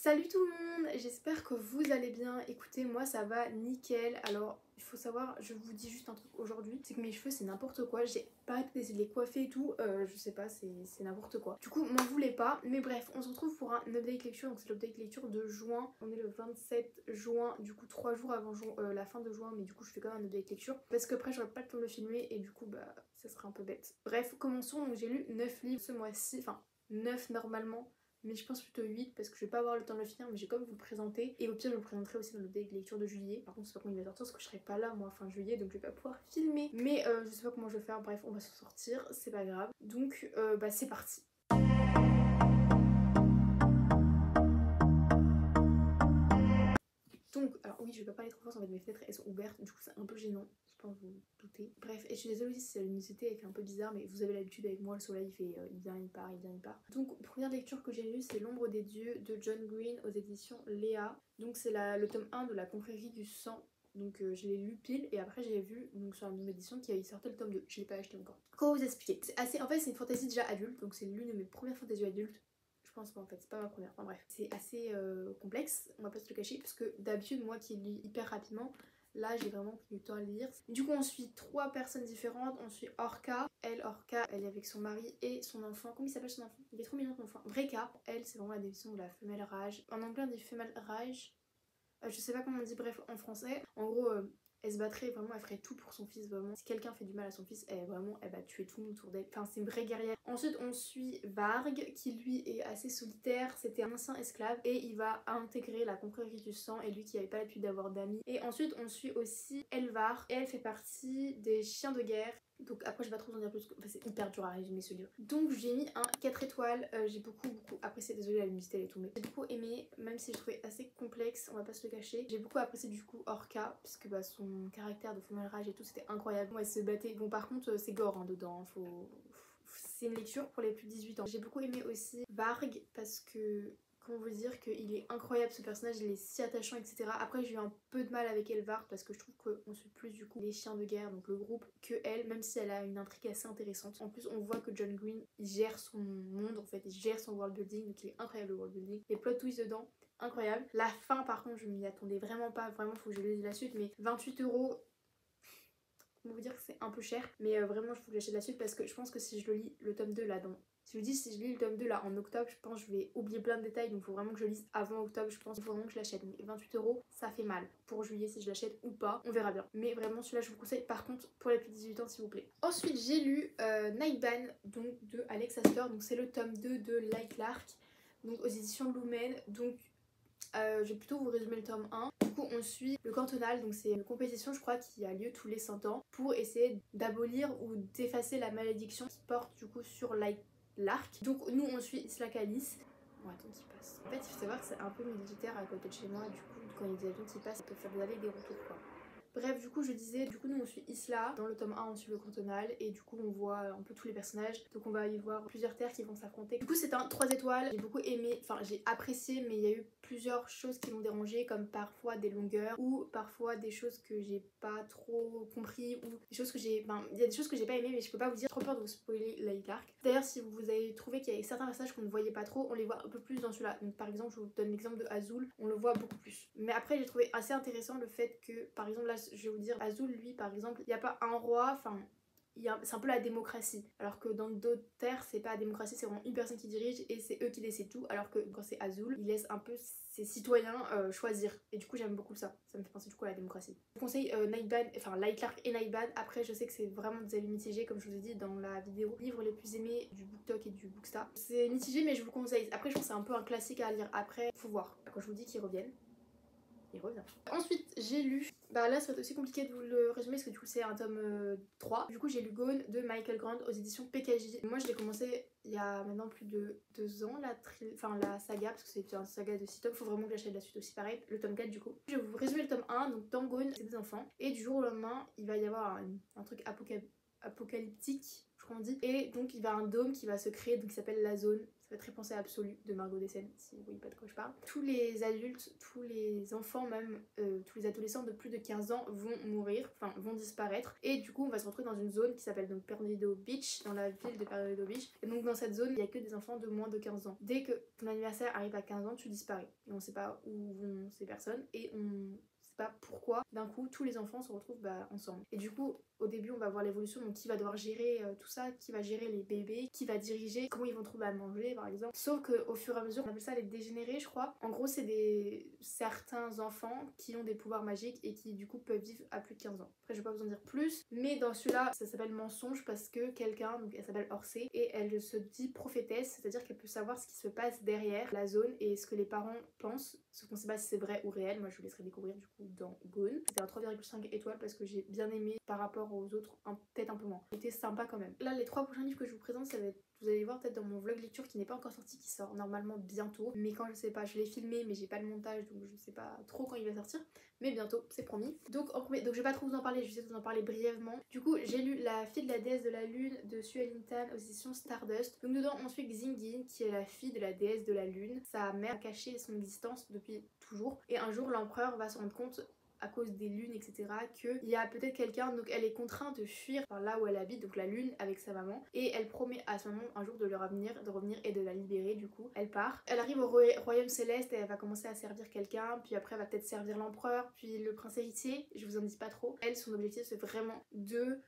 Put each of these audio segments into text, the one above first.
Salut tout le monde, j'espère que vous allez bien. Écoutez, moi ça va nickel. Alors il faut savoir, je vous dis juste un truc aujourd'hui, c'est que mes cheveux c'est n'importe quoi. J'ai pas arrêté d'essayer de les coiffer et tout, je sais pas, c'est n'importe quoi. Du coup m'en voulez pas, mais bref, on se retrouve pour un update lecture. Donc c'est l'update lecture de juin, on est le 27 juin, du coup 3 jours avant la fin de juin. Mais du coup je fais quand même un update lecture parce que après j'aurais pas le temps de le filmer et du coup bah ça serait un peu bête. Bref, commençons. Donc j'ai lu 9 livres ce mois-ci, enfin 9 normalement, mais je pense plutôt 8 parce que je vais pas avoir le temps de le finir, mais j'ai quand même vous le présenter. Et au pire je vous le présenterai aussi dans le date lecture de juillet. Par contre je sais pas quand il va sortir parce que je serai pas là moi fin juillet, donc je vais pas pouvoir filmer. Mais je sais pas comment je vais faire, bref on va s'en sortir, c'est pas grave. Donc bah c'est parti. Donc, alors oui, je vais pas parler trop fort, en fait mes fenêtres elles sont ouvertes, du coup c'est un peu gênant, je pense vous doutez. Bref, et je suis désolée aussi si la luminosité elle fait un peu bizarre, mais vous avez l'habitude avec moi, le soleil il fait il vient, il part, il vient, il part. Donc, première lecture que j'ai lue, c'est L'ombre des dieux de John Green aux éditions Léa. Donc c'est le tome 1 de la confrérie du sang. Donc je l'ai lu pile et après j'ai vu donc sur la même édition qu'il sortait le tome 2, je l'ai pas acheté encore. Comment vous expliquer? C'est assez, en fait c'est une fantaisie déjà adulte, donc c'est l'une de mes premières fantaisies adultes. Je pense pas en fait, c'est pas ma première, enfin bref. C'est assez complexe, on va pas se le cacher, parce que d'habitude moi qui lis hyper rapidement, là j'ai vraiment pris du temps à le lire. Du coup on suit 3 personnes différentes, on suit Orca. Orca, elle est avec son mari et son enfant. Comment il s'appelle son enfant? Il est trop mignon son enfant. Breka, elle c'est vraiment la définition de la femelle rage. En anglais on dit female rage. Je sais pas comment on dit, bref, en français. En gros, elle se battrait vraiment, elle ferait tout pour son fils, vraiment. Si quelqu'un fait du mal à son fils, elle va tuer tout le monde autour d'elle. Enfin, c'est une vraie guerrière. Ensuite, on suit Varg, qui lui est assez solitaire. C'était un ancien esclave et il va intégrer la confrérie du sang, et lui qui avait pas l'habitude d'avoir d'amis. Et ensuite, on suit aussi Elvar, et elle fait partie des chiens de guerre. Donc après je vais pas trop en dire plus, enfin c'est hyper dur à résumer ce livre. Donc j'ai mis un 4 étoiles, j'ai beaucoup apprécié, désolée la luminosité elle est tombée. J'ai beaucoup aimé, même si je trouvais assez complexe, on va pas se le cacher. J'ai beaucoup apprécié du coup Orca, puisque bah, son caractère de femelle rage et tout c'était incroyable. Bon elle se battait, bon par contre c'est gore hein, dedans, c'est une lecture pour les plus de 18 ans. J'ai beaucoup aimé aussi Varg parce que... Comment vous dire qu'il est incroyable ce personnage, il est si attachant etc. Après j'ai eu un peu de mal avec Elvar parce que je trouve qu'on suit plus du coup les chiens de guerre, donc le groupe, que elle, même si elle a une intrigue assez intéressante. En plus on voit que John Green il gère son monde en fait, il gère son world building, donc il est incroyable le world building. Les plot twists dedans, incroyable. La fin par contre je m'y attendais vraiment pas, vraiment faut que je lise la suite, mais 28 €. Comment vous dire que c'est un peu cher, mais vraiment je faut que j'achète la suite parce que je pense que si je le lis le tome 2 là dans... Si je lis le tome 2 là en octobre, je pense que je vais oublier plein de détails, donc il faut vraiment que je lise avant octobre, je pense qu'il faut vraiment que je l'achète. Mais 28 € ça fait mal. Pour juillet si je l'achète ou pas, on verra bien. Mais vraiment celui-là je vous conseille, par contre pour les plus de 18 ans s'il vous plaît. Ensuite j'ai lu Nightban, donc de Alex Astor, donc c'est le tome 2 de Light Lark, donc aux éditions Lumen. Donc je vais plutôt vous résumer le tome 1. Du coup on suit le cantonal, donc c'est une compétition je crois qui a lieu tous les 100 ans pour essayer d'abolir ou d'effacer la malédiction qui porte du coup sur l'arc. Donc nous on suit Isla Calice. Bon attends qu'il passe. En fait il faut savoir que c'est un peu militaire à côté de chez moi, du coup quand il y a des avions qui passent, ça peut faire des allers et des retours quoi. Bref, du coup je disais, du coup nous on suit Isla, dans le tome 1 on suit le cantonal et du coup on voit un peu tous les personnages, donc on va y voir plusieurs terres qui vont s'affronter. Du coup c'est un 3 étoiles, j'ai beaucoup aimé, enfin j'ai apprécié, mais il y a eu plusieurs choses qui m'ont dérangé, comme parfois des longueurs ou parfois des choses que j'ai pas trop compris, ou des choses que j'ai... Enfin il y a des choses que j'ai pas aimé mais je peux pas vous dire, trop peur de vous spoiler Light Arc. D'ailleurs si vous avez trouvé qu'il y avait certains passages qu'on ne voyait pas trop, on les voit un peu plus dans celui-là. Donc par exemple je vous donne l'exemple de Azul, on le voit beaucoup plus. Mais après j'ai trouvé assez intéressant le fait que par exemple là je vais vous dire Azul lui par exemple, il n'y a pas un roi, enfin c'est un peu la démocratie, alors que dans d'autres terres c'est pas la démocratie, c'est vraiment une personne qui dirige et c'est eux qui décident tout, alors que quand c'est Azul il laisse un peu ses citoyens choisir, et du coup j'aime beaucoup ça me fait penser du coup à la démocratie. Je vous conseille Nightban, enfin Light Lark et Nightban. Après je sais que c'est vraiment des avis mitigés comme je vous ai dit dans la vidéo livres les plus aimés du BookTok et du Bookstar. C'est mitigé mais je vous le conseille. Après je pense que c'est un peu un classique à lire, après faut voir, quand je vous dis qu'ils reviennent, il revient. Ensuite j'ai lu, bah là ça va être aussi compliqué de vous le résumer parce que du coup c'est un tome 3. Du coup j'ai lu Gone de Michael Grant aux éditions PKJ. Moi je l'ai commencé il y a maintenant plus de 2 ans la saga, parce que c'est une saga de 6 tomes, faut vraiment que j'achète la suite aussi pareil, le tome 4 du coup. Je vais vous résumer le tome 1, donc dans Gone c'est des enfants et du jour au lendemain il va y avoir un truc apocalyptique, je crois qu'on dit, et donc il va y avoir un dôme qui va se créer, donc qui s'appelle la zone, ça fait très penser à Absolu de Margot Dessen, si vous voyez pas de quoi je parle. Tous les adultes, tous les enfants même, tous les adolescents de plus de 15 ans vont mourir, enfin vont disparaître. Et du coup on va se retrouver dans une zone qui s'appelle donc Perdido Beach, dans la ville de Perdido Beach. Et donc dans cette zone, il y a que des enfants de moins de 15 ans. Dès que ton anniversaire arrive à 15 ans, tu disparais. Et on sait pas où vont ces personnes et on sait pas pourquoi d'un coup tous les enfants se retrouvent ensemble. Et du coup au début on va voir l'évolution, donc qui va devoir gérer tout ça, qui va gérer les bébés, qui va diriger, comment ils vont trouver à manger par exemple. Sauf qu'au fur et à mesure, on appelle ça les dégénérés je crois. En gros c'est certains enfants qui ont des pouvoirs magiques et qui du coup peuvent vivre à plus de 15 ans. Après je vais pas vous en dire plus, mais dans celui-là ça s'appelle mensonge parce que quelqu'un, donc elle s'appelle Orsay, et elle se dit prophétesse, c'est-à-dire qu'elle peut savoir ce qui se passe derrière la zone et ce que les parents pensent, ce qu'on sait pas si c'est vrai ou réel. Moi je vous laisserai découvrir du coup dans Gone. C'était un 3,5 étoiles parce que j'ai bien aimé par rapport aux autres, peut-être un peu moins. C'était sympa quand même. Là les 3 prochains livres que je vous présente, ça va être, vous allez voir peut-être dans mon vlog lecture qui n'est pas encore sorti, qui sort normalement bientôt, mais quand je sais pas, je l'ai filmé mais j'ai pas le montage donc je sais pas trop quand il va sortir, mais bientôt, c'est promis. Donc en premier, donc je vais pas trop vous en parler, je vais essayer de vous en parler brièvement. Du coup j'ai lu La fille de la déesse de la lune de Sue Ellington aux éditions Stardust. Donc dedans on suit Xingin qui est la fille de la déesse de la lune. Sa mère a caché son existence depuis toujours et un jour l'empereur va se rendre compte à cause des lunes etc qu'il y a peut-être quelqu'un, donc elle est contrainte de fuir par là où elle habite, donc la lune, avec sa maman, et elle promet à sa maman un jour de revenir et de la libérer. Du coup elle part, elle arrive au royaume céleste et elle va commencer à servir quelqu'un, puis après elle va peut-être servir l'empereur, puis le prince héritier, je vous en dis pas trop. Elle, son objectif c'est vraiment de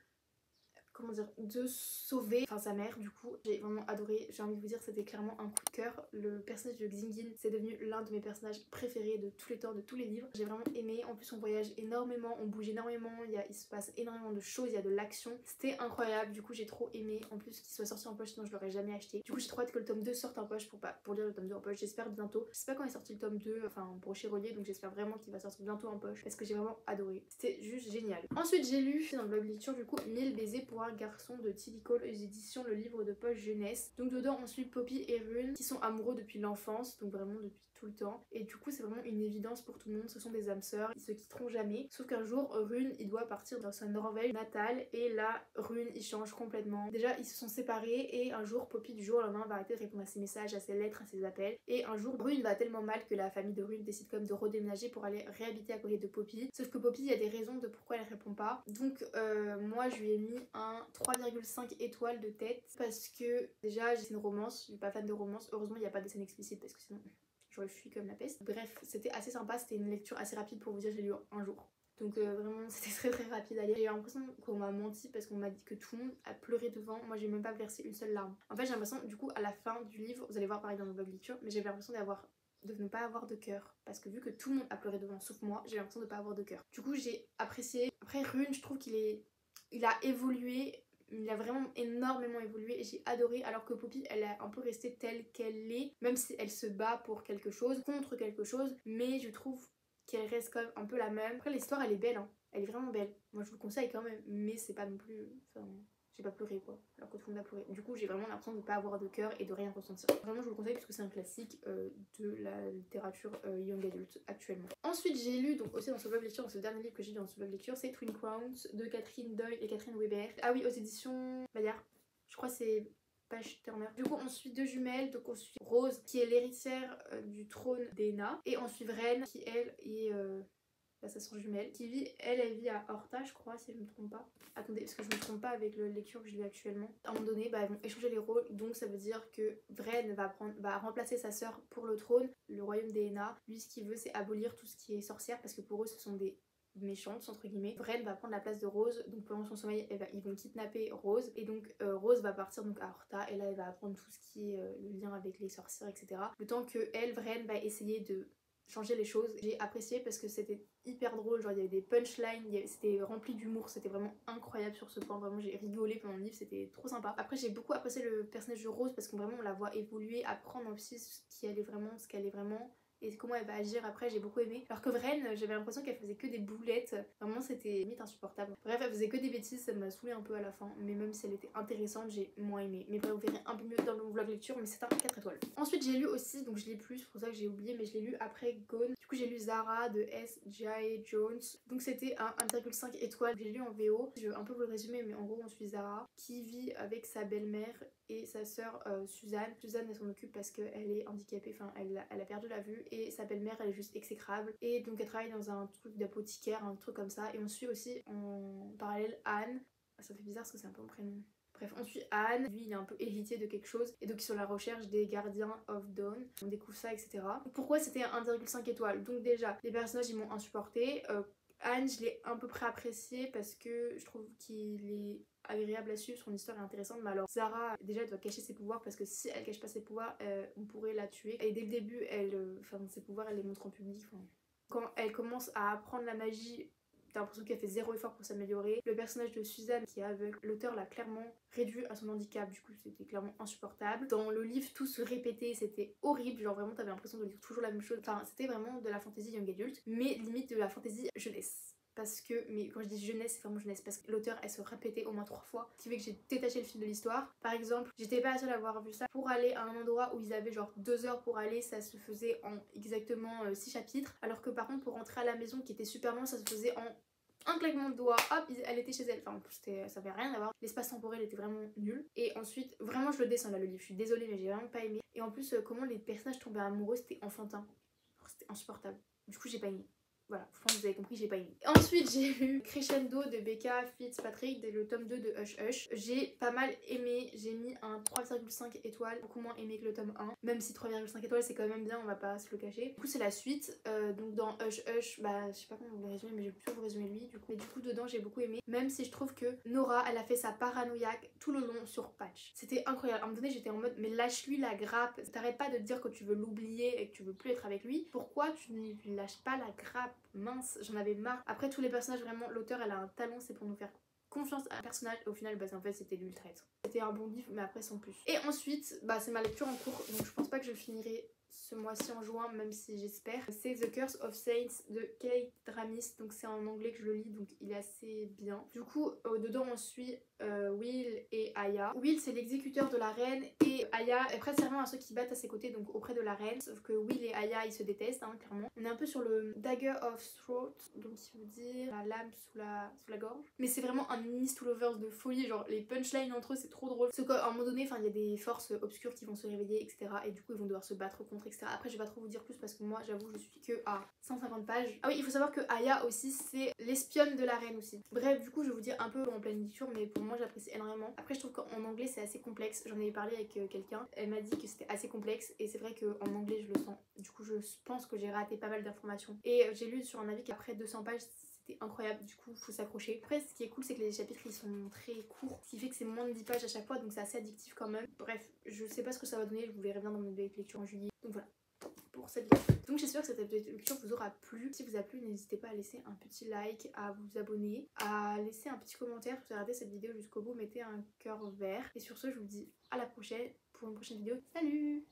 sauver sa mère. Du coup j'ai vraiment adoré, j'ai envie de vous dire c'était clairement un coup de cœur. Le personnage de Xingin c'est devenu l'un de mes personnages préférés de tous les temps, de tous les livres. J'ai vraiment aimé, en plus on voyage énormément, on bouge énormément, il se passe énormément de choses, il y a de l'action, c'était incroyable. Du coup j'ai trop aimé, en plus qu'il soit sorti en poche sinon je l'aurais jamais acheté. Du coup j'ai trop hâte que le tome 2 sorte en poche pour lire le tome 2 en poche, j'espère bientôt. Je sais pas quand est sorti le tome 2, enfin pour chez Relier, donc j'espère vraiment qu'il va sortir bientôt en poche parce que j'ai vraiment adoré, c'était juste génial. Ensuite j'ai lu dans le blog lecture du coup 1000 baisers pour un garçon de Tilly Cole aux éditions Le Livre de Poche Jeunesse. Donc dedans on suit Poppy et Rune qui sont amoureux depuis l'enfance, donc vraiment depuis tout le temps, et du coup c'est vraiment une évidence pour tout le monde, ce sont des âmes sœurs, ils se quitteront jamais. Sauf qu'un jour Rune il doit partir dans sa Norvège natale et là Rune il change complètement. Déjà ils se sont séparés et un jour Poppy du jour au lendemain va arrêter de répondre à ses messages, à ses lettres, à ses appels, et un jour Rune va tellement mal que la famille de Rune décide quand même de redéménager pour aller réhabiter à côté de Poppy. Sauf que Poppy, il y a des raisons de pourquoi elle répond pas, donc moi je lui ai mis un 3,5 étoiles de tête parce que déjà c'est une romance, je suis pas fan de romance, heureusement il n'y a pas de scène explicite parce que sinon j'aurais fui comme la peste. Bref, c'était assez sympa, c'était une lecture assez rapide pour vous dire, j'ai lu un jour. Donc vraiment c'était très rapide à lire. J'ai eu l'impression qu'on m'a menti parce qu'on m'a dit que tout le monde a pleuré devant. Moi j'ai même pas versé une seule larme. En fait j'ai l'impression du coup à la fin du livre, vous allez voir pareil dans mon blog lecture, mais j'ai l'impression de ne pas avoir de cœur. Parce que vu que tout le monde a pleuré devant sauf moi, j'ai l'impression de pas avoir de cœur. Du coup j'ai apprécié. Après Rune, je trouve il a évolué. Il a vraiment énormément évolué et j'ai adoré, alors que Poppy elle est un peu restée telle qu'elle est, même si elle se bat pour quelque chose, contre quelque chose, mais je trouve qu'elle reste quand même un peu la même. Après l'histoire elle est belle, hein. Elle est vraiment belle, moi je vous le conseille quand même, mais c'est pas non plus... Enfin, j'ai pas pleuré quoi, alors que tout le monde a pleuré. Du coup j'ai vraiment l'impression de ne pas avoir de cœur et de rien ressentir. Vraiment je vous le conseille parce que c'est un classique de la littérature young adult actuellement. Ensuite j'ai lu, donc aussi dans ce blog lecture, dans ce dernier livre que j'ai lu dans ce blog lecture, c'est Twin Crowns de Catherine Doyle et Catherine Weber. Ah oui, aux éditions Bayard, je crois c'est Page Turner. Du coup on suit deux jumelles, donc on suit Rose qui est l'héritière du trône d'Ena, et on suit Vren qui elle est... sa sœur jumelle, qui vit, elle vit à Horta je crois si je me trompe pas. Attendez, parce que je me trompe pas avec le lecture que je lis actuellement. À un moment donné, elles vont échanger les rôles, donc ça veut dire que Vren va remplacer sa sœur pour le trône, le royaume d'Ena. Lui ce qu'il veut c'est abolir tout ce qui est sorcière parce que pour eux ce sont des méchantes entre guillemets. Vren va prendre la place de Rose, donc pendant son sommeil ils vont kidnapper Rose et donc Rose va partir donc à Horta et là elle va apprendre tout ce qui est le lien avec les sorcières etc. Le temps que Vren va essayer de changer les choses. J'ai apprécié parce que c'était hyper drôle, genre il y avait des punchlines, c'était rempli d'humour, c'était vraiment incroyable sur ce point, vraiment j'ai rigolé pendant le livre, c'était trop sympa. Après j'ai beaucoup apprécié le personnage de Rose parce qu'on vraiment on la voit évoluer, apprendre aussi ce qu'elle est vraiment et comment elle va agir après, j'ai beaucoup aimé. Alors que Vren, j'avais l'impression qu'elle faisait que des boulettes, vraiment c'était limite insupportable. Bref, elle faisait que des bêtises, ça m'a saoulé un peu à la fin, mais même si elle était intéressante, j'ai moins aimé. Mais vous verrez un peu mieux dans le vlog lecture, mais c'est un 4 étoiles. Ensuite j'ai lu aussi, donc je l'ai plus, c'est pour ça que j'ai oublié, mais je l'ai lu après Gone. Du coup j'ai lu Zara de S.J. Jones, donc c'était un 1,5 étoiles. J'ai lu en VO, je vais un peu vous le résumer, mais en gros on suit Zara qui vit avec sa belle-mère et sa sœur Suzanne. Suzanne elle s'en occupe parce qu'elle est handicapée, enfin elle a perdu la vue et sa belle-mère elle est juste exécrable et donc elle travaille dans un truc d'apothicaire, un truc comme ça et on suit aussi en parallèle Anne. Ça fait bizarre parce que c'est un peu mon prénom. Bref, on suit Anne, lui il est un peu héritier de quelque chose et donc ils sont à la recherche des gardiens of Dawn, on découvre ça etc. Pourquoi c'était 1,5 étoiles? Donc déjà, les personnages ils m'ont insupporté. Anne je l'ai à peu près apprécié parce que je trouve qu'il est agréable à suivre, son histoire est intéressante, mais alors Zara déjà elle doit cacher ses pouvoirs parce que si elle cache pas ses pouvoirs on pourrait la tuer et dès le début ses pouvoirs elle les montre en public. Quand elle commence à apprendre la magie, t'as l'impression qu'elle fait zéro effort pour s'améliorer. Le personnage de Suzanne qui est aveugle, l'auteur l'a clairement réduit à son handicap, du coup c'était clairement insupportable. Dans le livre tout se répétait, c'était horrible, genre vraiment t'avais l'impression de lire toujours la même chose. Enfin c'était vraiment de la fantasy young adult, mais limite de la fantasy jeunesse. Parce que, mais quand je dis jeunesse, c'est vraiment jeunesse, parce que l'auteur elle se répétait au moins 3 fois, ce qui fait que j'ai détaché le fil de l'histoire. Par exemple, j'étais pas la seule à avoir vu ça. Pour aller à un endroit où ils avaient genre 2 heures pour aller, ça se faisait en exactement 6 chapitres, alors que par contre pour rentrer à la maison qui était super loin, ça se faisait en un claquement de doigts, hop, elle était chez elle. Enfin, ça avait rien à voir. L'espace temporel était vraiment nul. Et ensuite, vraiment, je le descends là, le livre. Je suis désolée, mais j'ai vraiment pas aimé. Et en plus, comment les personnages tombaient amoureux, c'était enfantin. C'était insupportable. Du coup, j'ai pas aimé. Voilà, je pense que vous avez compris, j'ai pas aimé. Ensuite, j'ai lu Crescendo de Becca Fitzpatrick, le tome 2 de Hush Hush. J'ai pas mal aimé, j'ai mis un 3,5 étoiles, beaucoup moins aimé que le tome 1. Même si 3,5 étoiles c'est quand même bien, on va pas se le cacher. Du coup, c'est la suite. Donc dans Hush Hush, bah je sais pas comment vous le résumer, mais je vais plutôt vous résumer lui. Du coup, dedans, j'ai beaucoup aimé. Même si je trouve que Nora, elle a fait sa paranoïaque tout le long sur Patch. C'était incroyable. À un moment donné, j'étais en mode, mais lâche-lui la grappe. T'arrêtes pas de te dire que tu veux l'oublier et que tu veux plus être avec lui. Pourquoi tu ne lui lâches pas la grappe? Mince, j'en avais marre. Après tous les personnages, vraiment, l'auteur elle a un talent, c'est pour nous faire confiance à un personnage et au final bah en fait c'était lui le traître. C'était un bon livre mais après sans plus. Et ensuite bah c'est ma lecture en cours donc je pense pas que je le finirai ce mois-ci en juin même si j'espère. C'est The Curse of Saints de Kate Dramis, donc c'est en anglais que je le lis donc il est assez bien. Du coup dedans on suit Will et Aya. Will c'est l'exécuteur de la reine et Aya est prête serment à ceux qui battent à ses côtés donc auprès de la reine, sauf que Will et Aya ils se détestent hein, clairement. On est un peu sur le Dagger of Throat donc il veut dire la lame sous la gorge, mais c'est vraiment un enemies to lovers de folie, genre les punchlines entre eux c'est trop drôle. Parce qu'à un moment donné il y a des forces obscures qui vont se réveiller etc et du coup ils vont devoir se battre contre etc. Après je vais pas trop vous dire plus parce que moi j'avoue je suis que à 150 pages. Ah oui il faut savoir que Aya aussi c'est l'espionne de la reine aussi. Bref du coup je vais vous dire un peu en pleine lecture mais pour moi j'apprécie énormément. Après je trouve qu'en anglais c'est assez complexe, j'en ai parlé avec quelqu'un, elle m'a dit que c'était assez complexe et c'est vrai qu'en anglais je le sens. Du coup je pense que j'ai raté pas mal d'informations et j'ai lu sur un avis qu'après 200 pages c'était incroyable, du coup faut s'accrocher. Après ce qui est cool c'est que les chapitres ils sont très courts, ce qui fait que c'est moins de 10 pages à chaque fois donc c'est assez addictif quand même. Bref je sais pas ce que ça va donner, je vous verrai bien dans mes lectures en juillet. Donc voilà pour cette vidéo. Donc j'espère que cette lecture vous aura plu. Si vous a plu n'hésitez pas à laisser un petit like, à vous abonner, à laisser un petit commentaire. Si vous avez regardé cette vidéo jusqu'au bout mettez un cœur vert. Et sur ce je vous dis à la prochaine pour une prochaine vidéo. Salut!